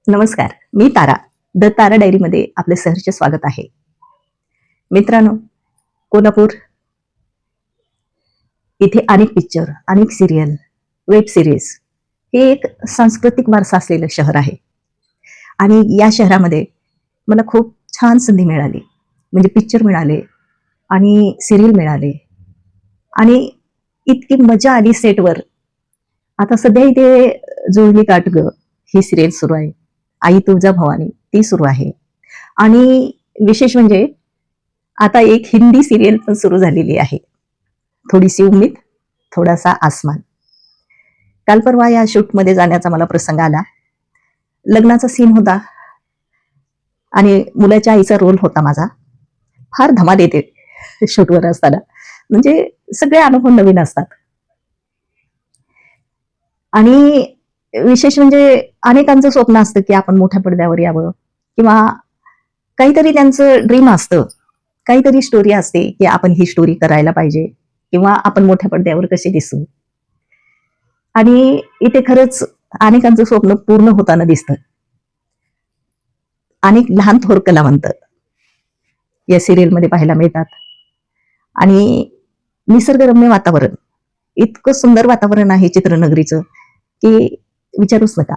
नमस्कार, मी तारा. द तारा डायरीमध्ये आपले सहर्ष स्वागत आहे. मित्रांनो, कोल्हापूर इथे अनेक पिक्चर, अनेक सिरियल, वेब सिरीज हे एक सांस्कृतिक वारसा असलेलं शहर आहे. आणि या शहरामध्ये मला खूप छान संधी मिळाली. म्हणजे पिक्चर मिळाले आणि सिरियल मिळाले आणि इतकी मजा आली सेटवर. आता सध्या इथे जुळली गाठ गं ही सिरियल सुरू आहे. आई तुळजा भवानी ती सुरू आहे. आणि विशेष म्हणजे आता एक हिंदी सिरियल पण सुरू झालेली आहे. थोडीशी उम्मीद, थोडासा आसमान. काल परवा या शूटमध्ये जाण्याचा मला प्रसंग आला. लग्नाचा सीन होता आणि मुलाच्या आईचा रोल होता माझा. फार धमाल येते शूटवर असताना. म्हणजे सगळे अनुभव नवीन असतात. आणि विशेष म्हणजे अनेकांचं स्वप्न असतं की आपण मोठ्या पडद्यावर यावं किंवा काहीतरी त्यांचं ड्रीम असतं. काहीतरी स्टोरी असते की आपण ही स्टोरी करायला पाहिजे किंवा आपण मोठ्या पडद्यावर कसे दिसू. आणि इथे खरंच अनेकांचं स्वप्न पूर्ण होताना दिसतं. अनेक लहान थोर कलावंत या सिरियलमध्ये पाहायला मिळतात. आणि निसर्गरम्य वातावरण, इतकं सुंदर वातावरण आहे चित्रनगरीचं की विचारूच नका.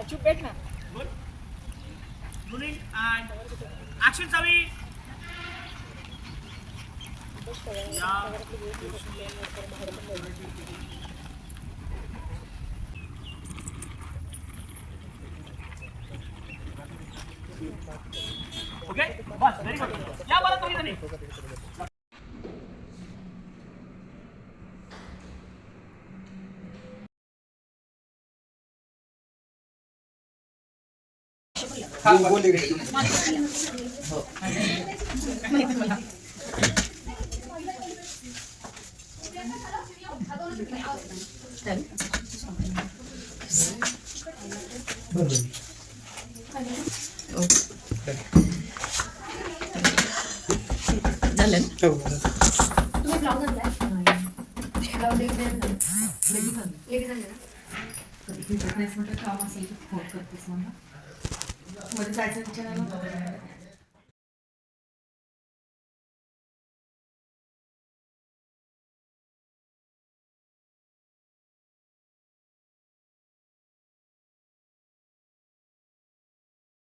चुप बैठ ना. रोलिंग एंड एक्शन सभी. ओके बस वेरी गुड. या बरं तुम्ही जणी. झालं काम असेल तर फोन करतेस मला. मध्ये जायचं विचारायला